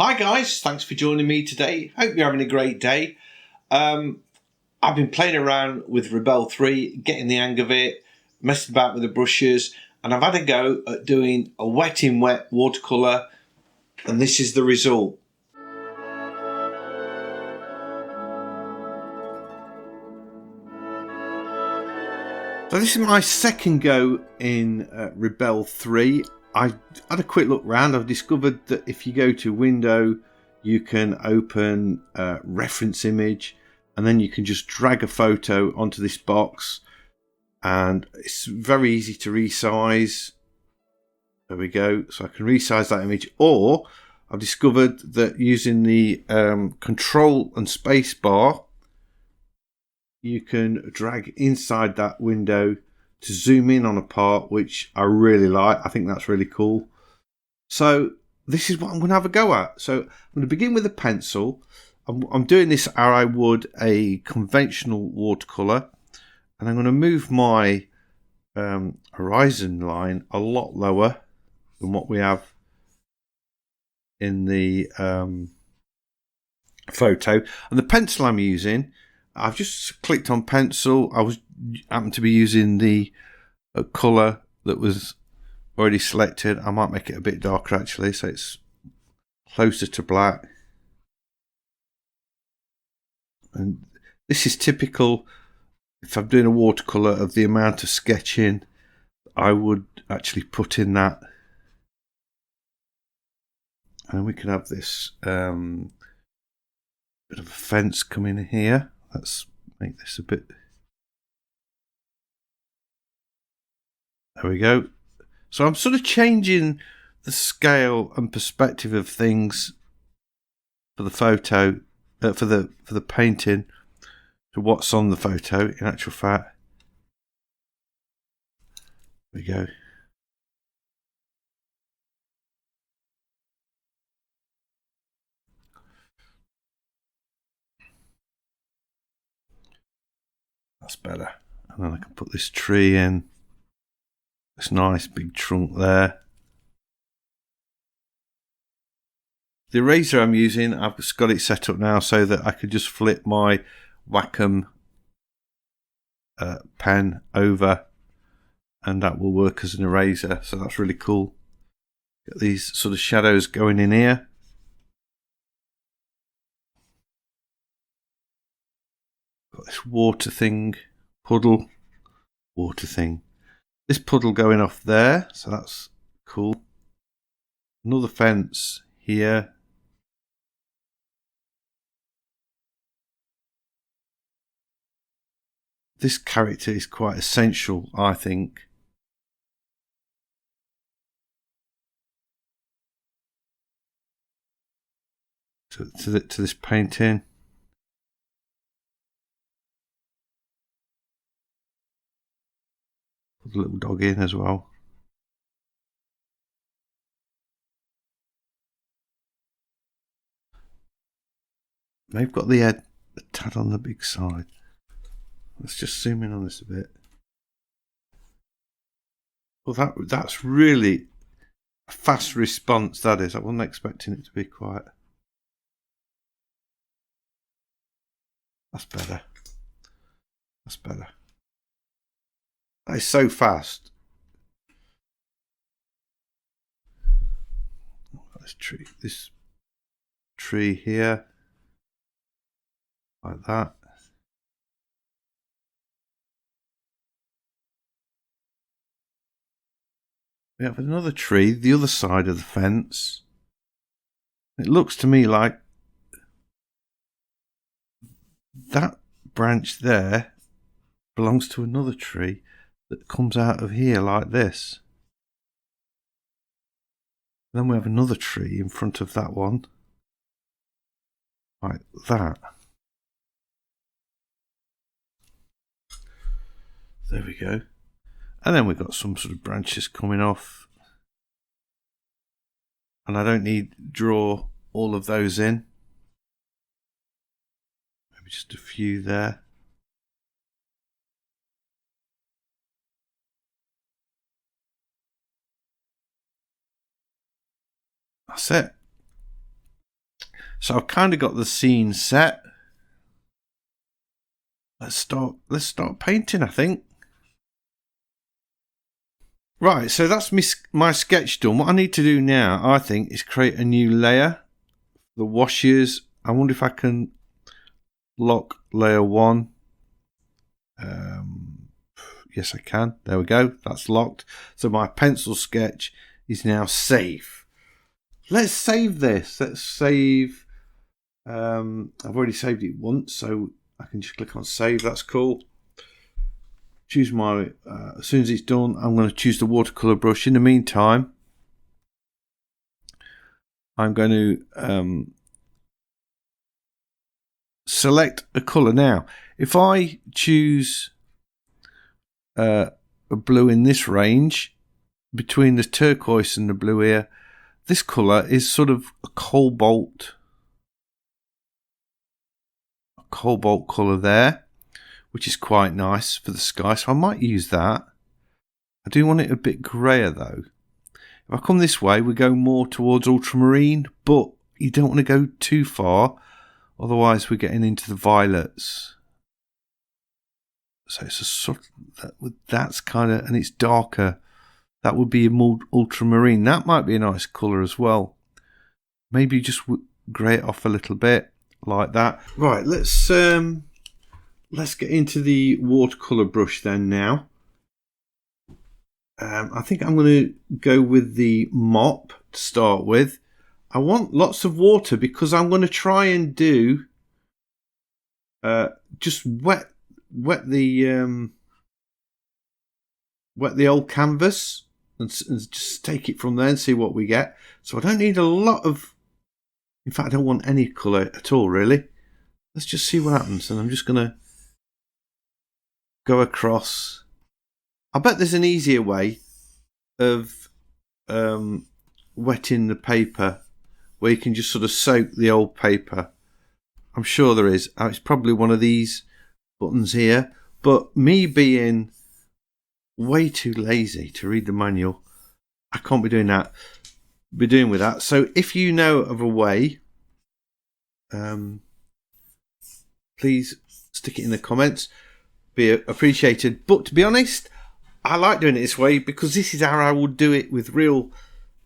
Hi guys, thanks for joining me today. Hope you're having a great day. I've been playing around with Rebelle 3, getting the hang of it, messing about with the brushes, and I've had a go at doing a wet in wet watercolour, and this is the result. So this is my second go in Rebelle 3. I had a quick look around. I've discovered that if you go to Window, you can open reference image, and then you can just drag a photo onto this box, and it's very easy to resize. There we go. So I can resize that image, or I've discovered that using the Control and Space bar, you can drag inside that window to zoom in on a part, which I really like. I think that's really cool. So this is what I'm going to have a go at. So I'm going to begin with a pencil. I'm doing this how I would a conventional watercolour, and I'm going to move my horizon line a lot lower than what we have in the photo. And the pencil I'm using, I've just clicked on pencil. I happened to be using the colour that was already selected. I might make it a bit darker actually, so it's closer to black. And this is typical, if I'm doing a watercolour, of the amount of sketching I would actually put in that. And we can have this bit of a fence come in here. Let's make this a bit. There we go. So I'm sort of changing the scale and perspective of things for the photo, for the painting, to what's on the photo. In actual fact, there we go. That's better. And then I can put this tree in. This nice big trunk there. The eraser I'm using, I've just got it set up now so that I could just flip my Wacom pen over, and that will work as an eraser. So that's really cool. Got these sort of shadows going in here. Got this water thing, puddle, water thing. This puddle going off there, so that's cool. Another fence here. This character is quite essential, I think. To this painting. Put the little dog in as well. They've got the head a tad on the big side. Let's just zoom in on this a bit. Well, that's really a fast response, that is. I wasn't expecting it to be quiet. That's better. That's better. That is so fast. This tree here, like that. We have another tree, the other side of the fence. It looks to me like that branch there belongs to another tree that comes out of here like this. Then we have another tree in front of that one, like that. There we go. And then we've got some sort of branches coming off. And I don't need to draw all of those in. Maybe just a few there. That's it. So I've kind of got the scene set. Let's start painting, I think. Right, so that's my sketch done. What I need to do now, I think, is create a new layer. The washes. I wonder if I can lock layer 1. Yes, I can. There we go. That's locked. So my pencil sketch is now safe. Let's save this. Let's save. I've already saved it once, so I can just click on save. That's cool. Choose my. As soon as it's done, I'm going to choose the watercolor brush. In the meantime, I'm going to select a color. Now, if I choose a blue in this range, between the turquoise and the blue here, this color is sort of a cobalt color there, which is quite nice for the sky, so I might use that. I do want it a bit grayer though. If I come this way, we go more towards ultramarine, but you don't want to go too far, otherwise we're getting into the violets. So it's a sort of, that's kind of, and it's darker. That would be a more ultramarine. That might be a nice colour as well. Maybe just grey it off a little bit like that. Right, let's get into the watercolour brush then now. I think I'm going to go with the mop to start with. I want lots of water because I'm going to try and do just wet the old canvas and just take it from there and see what we get. So I don't need a lot of. In fact, I don't want any colour at all, really. Let's just see what happens. And I'm just going to go across. I bet there's an easier way of wetting the paper where you can just sort of soak the old paper. I'm sure there is. It's probably one of these buttons here. But me being way too lazy to read the manual, I can't be doing that. Be doing with that. So if you know of a way, please stick it in the comments. Be appreciated. But to be honest, I like doing it this way because this is how I would do it with real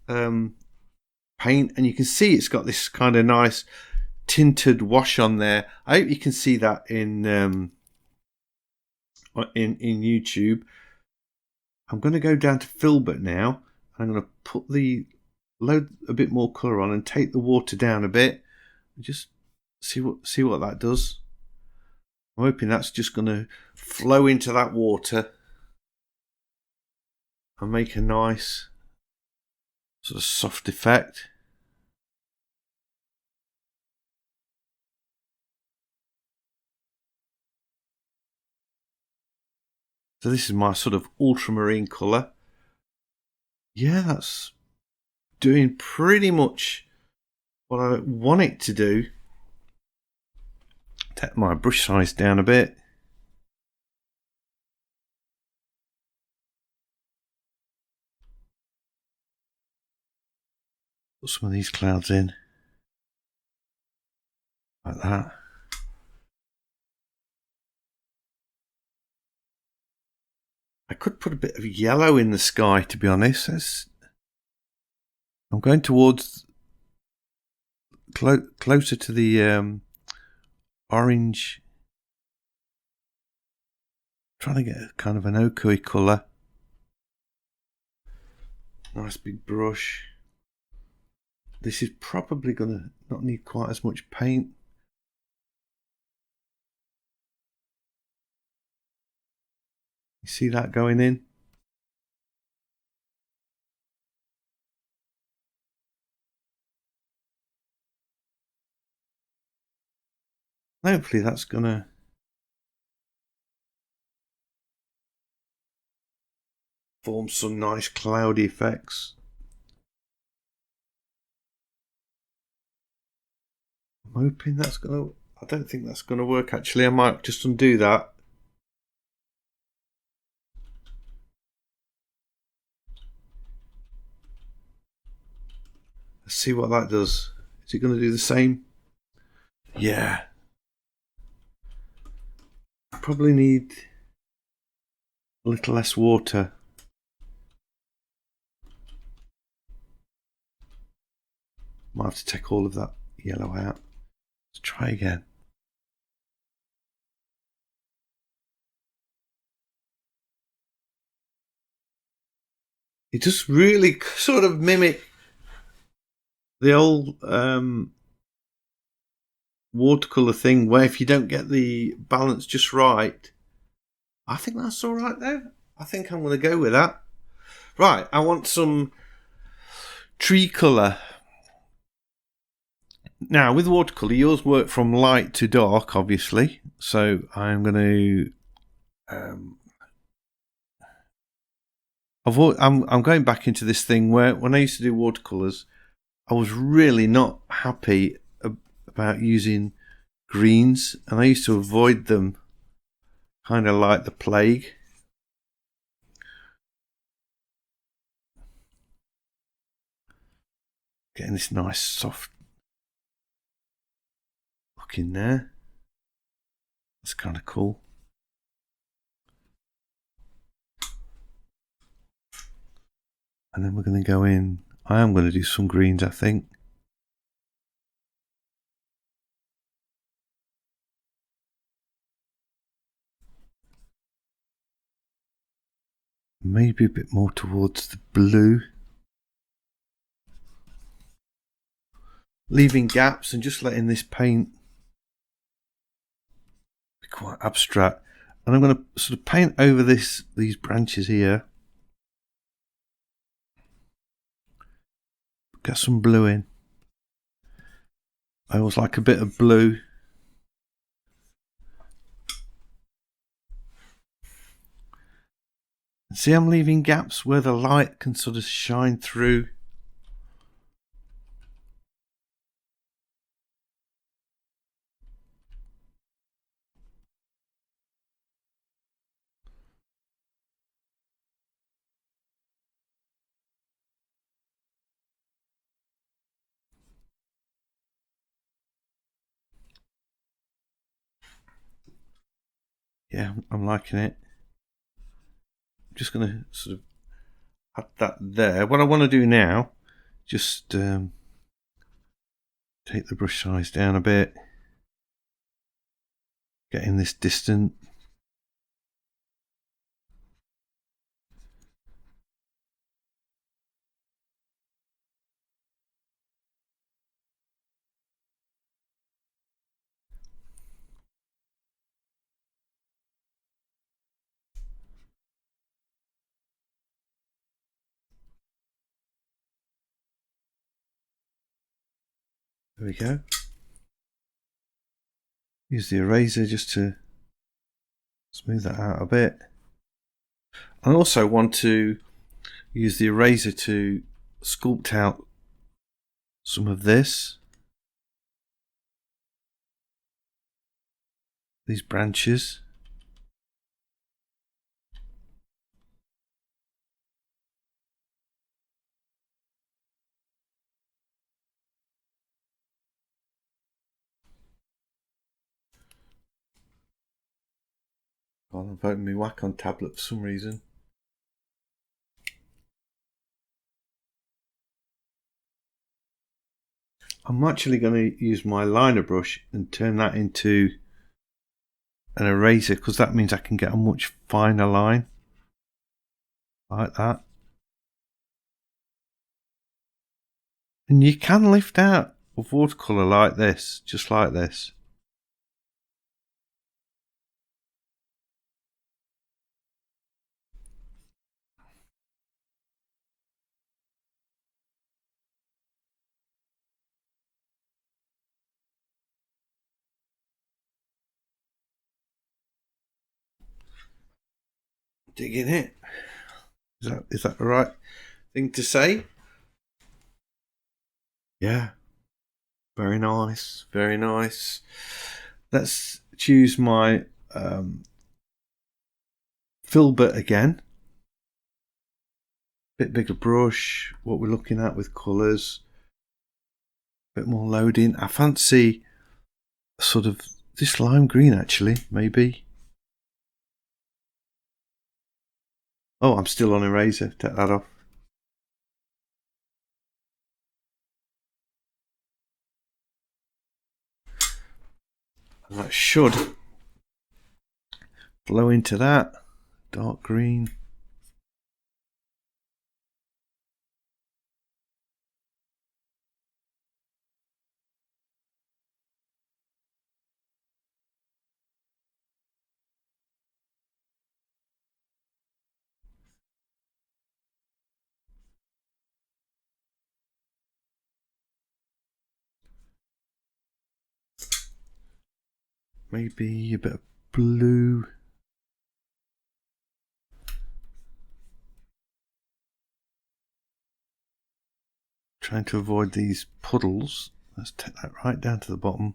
paint, and you can see it's got this kind of nice tinted wash on there. I hope you can see that in YouTube. I'm going to go down to Filbert now. I'm going to put load a bit more colour on and take the water down a bit. Just see what that does. I'm hoping that's just going to flow into that water and make a nice sort of soft effect. So this is my sort of ultramarine colour. Yeah, that's doing pretty much what I want it to do. Take my brush size down a bit. Put some of these clouds in. Like that. I could put a bit of yellow in the sky, to be honest. I'm going towards closer to the orange. Trying to get kind of an ochre colour. Nice big brush. This is probably going to not need quite as much paint. You see that going in? Hopefully that's going to form some nice cloudy effects. I'm hoping that's going to... I don't think that's going to work actually. I might just undo that. Let's see what that does. Is it going to do the same? Yeah. I probably need a little less water. Might have to take all of that yellow out. Let's try again. It just really sort of mimic the old watercolour thing where if you don't get the balance just right, I think that's all right there. I think I'm going to go with that. Right, I want some tree colour. Now, with watercolour, yours work from light to dark, obviously. So I'm going to... I'm going back into this thing where when I used to do watercolours, I was really not happy about using greens, and I used to avoid them kind of like the plague. Getting this nice soft look in there. That's kind of cool. And then we're going to go in. I am going to do some greens, I think. Maybe a bit more towards the blue. Leaving gaps and just letting this paint be quite abstract. And I'm going to sort of paint over these branches here. Get some blue in. I always like a bit of blue. See, I'm leaving gaps where the light can sort of shine through. Yeah, I'm liking it. I'm just going to sort of add that there. What I want to do now, just take the brush size down a bit. Getting this distant. There we go. Use the eraser just to smooth that out a bit. I also want to use the eraser to sculpt out some of this. These branches. I'm voting me Wacom tablet for some reason. I'm actually going to use my liner brush and turn that into an eraser because that means I can get a much finer line like that. And you can lift out with watercolour like this, just like this. Digging it. Is that the right thing to say? Yeah. Very nice. Very nice. Let's choose my filbert again. Bit bigger brush. What we're looking at with colours. Bit more loading. I fancy sort of this lime green actually, maybe. Oh, I'm still on eraser. Take that off. And that should flow into that dark green. Maybe a bit of blue. Trying to avoid these puddles. Let's take that right down to the bottom.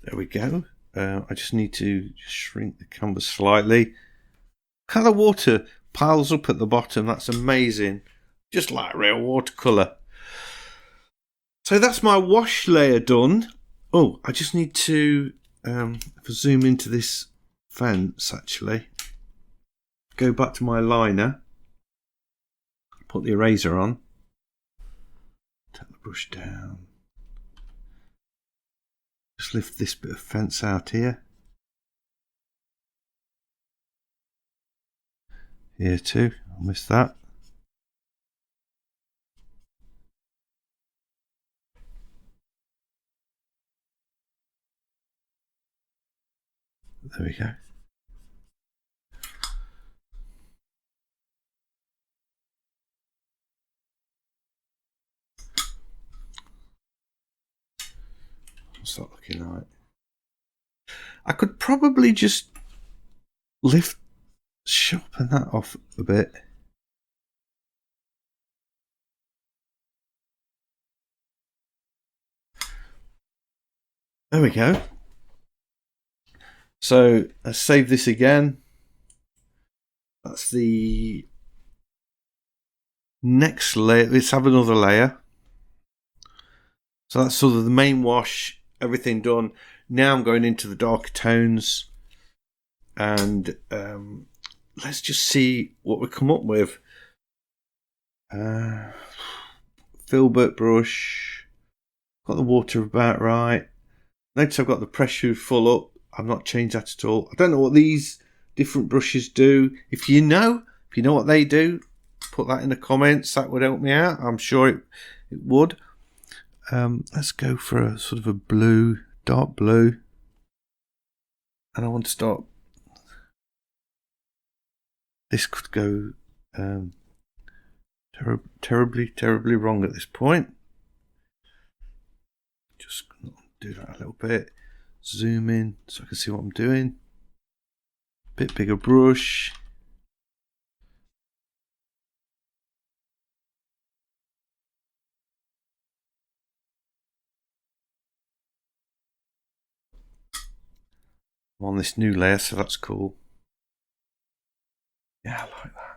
There we go. I just need to shrink the canvas slightly. How the water piles up at the bottom. That's amazing. Just like real watercolour. So that's my wash layer done. Oh, I just need to if I zoom into this fence actually. Go back to my liner. Put the eraser on. Take the brush down. Just lift this bit of fence out here. Here too. I'll miss that. There we go. What's that looking like? I could probably just sharpen that off a bit. There we go. So let's save this again. That's the next layer. Let's have another layer. So that's sort of the main wash, everything done. Now I'm going into the darker tones and let's just see what we come up with. Filbert brush. Got the water about right. Notice I've got the pressure full up. I've not changed that at all. I don't know what these different brushes do. If you know what they do, put that in the comments. That would help me out. I'm sure it would. Let's go for a sort of a blue, dark blue. And I want to start. This could go terribly wrong at this point. Just gonna do that a little bit. Zoom in so I can see what I'm doing. Bit bigger brush. I'm on this new layer, so that's cool. Yeah, I like that.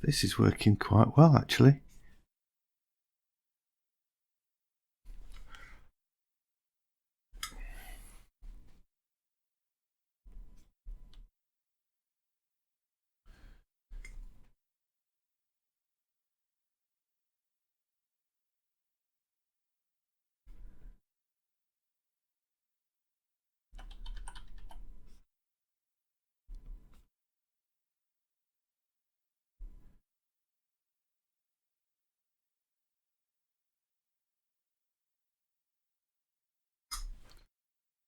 This is working quite well, actually.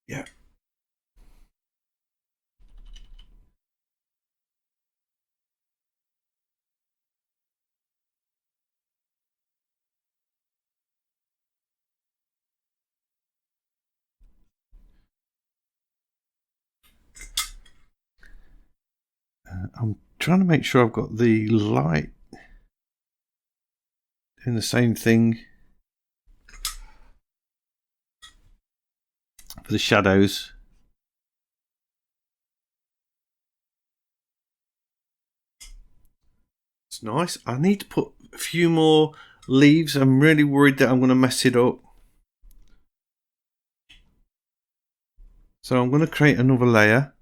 Yeah. I'm trying to make sure I've got the light in the same thing for the shadows. It's nice. I need to put a few more leaves. I'm really worried that I'm going to mess it up. So I'm going to create another layer.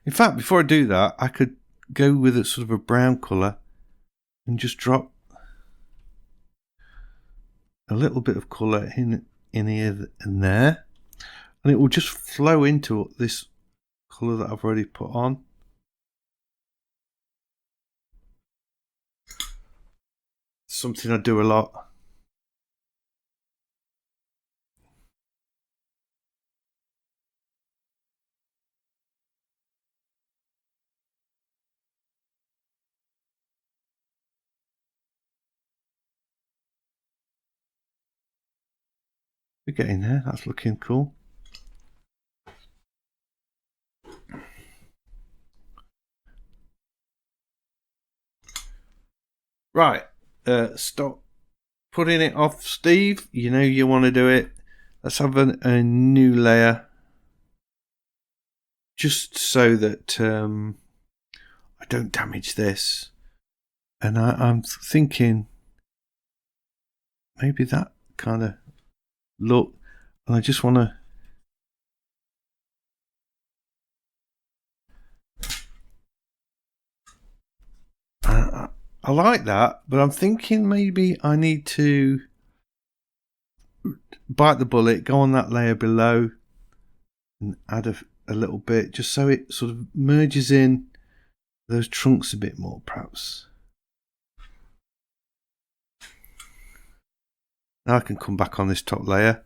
In fact, before I do that, I could go with a sort of a brown colour and just drop a little bit of colour in here and there, and it will just flow into this colour that I've already put on. Something I do a lot. We're getting there. That's looking cool. Right. Stop putting it off, Steve. You know you want to do it. Let's have a new layer. Just so that I don't damage this. And I'm thinking maybe that kind of look. And I just want to... I like that, but I'm thinking maybe I need to bite the bullet, go on that layer below and add a little bit just so it sort of merges in those trunks a bit more, perhaps. Now I can come back on this top layer.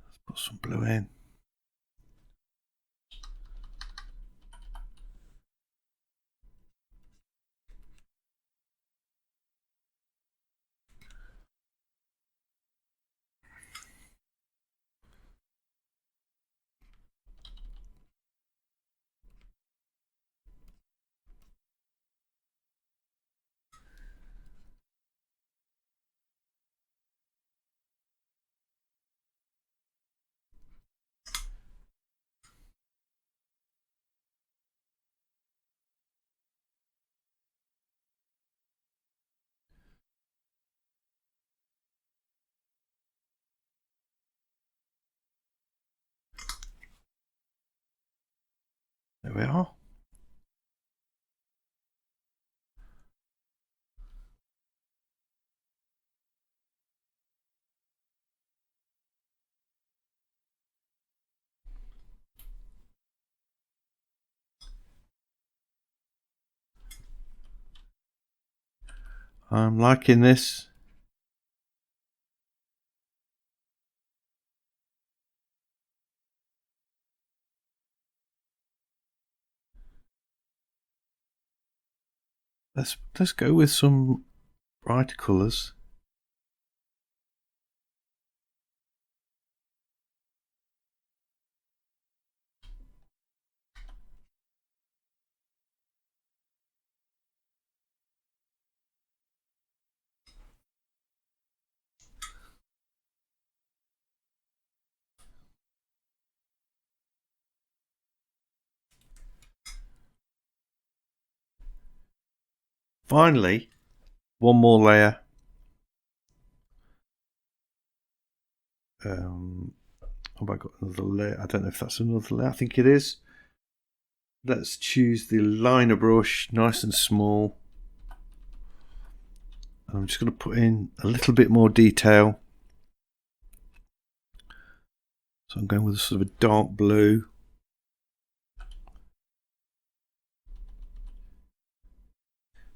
Let's put some blue in. There we are. I'm liking this. Let's go with some brighter colours. Finally, one more layer. Have I got another layer? I don't know if that's another layer. I think it is. Let's choose the liner brush, nice and small. I'm just going to put in a little bit more detail. So I'm going with a sort of a dark blue.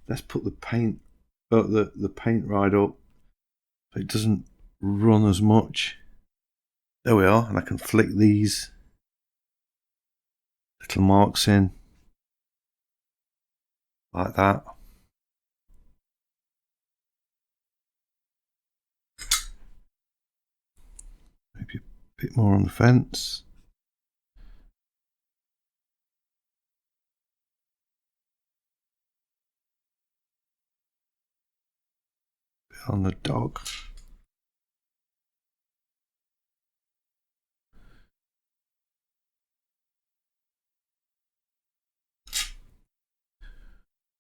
Let's put the paint, the paint right up so it doesn't run as much. There we are, and I can flick these little marks in like that. Maybe a bit more on the fence. Bit on the dog.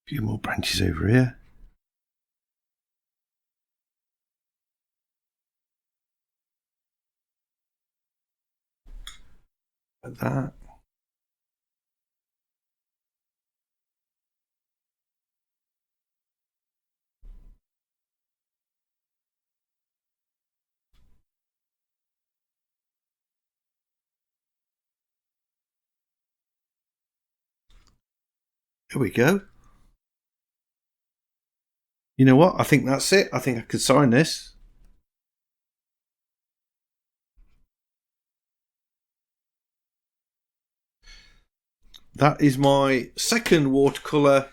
A few more branches over here. Like that. There we go. You know what? I think that's it. I think I could sign this. That is my second watercolour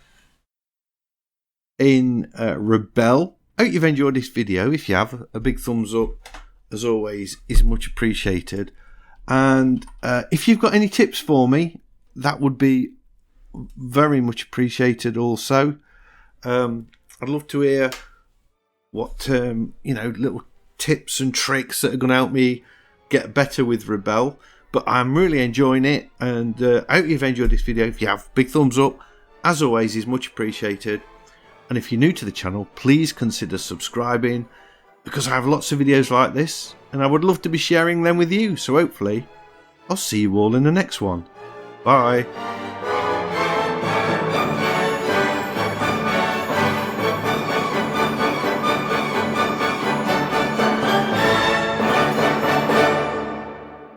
in Rebelle. I hope you've enjoyed this video. If you have, a big thumbs up, as always, is much appreciated. And if you've got any tips for me, that would be very much appreciated also. I'd love to hear what little tips and tricks that are going to help me get better with Rebelle. But I'm really enjoying it, and I hope you've enjoyed this video. If you have, big thumbs up, as always, is much appreciated. And if you're new to the channel, please consider subscribing, because I have lots of videos like this, and I would love to be sharing them with you. So hopefully, I'll see you all in the next one. Bye.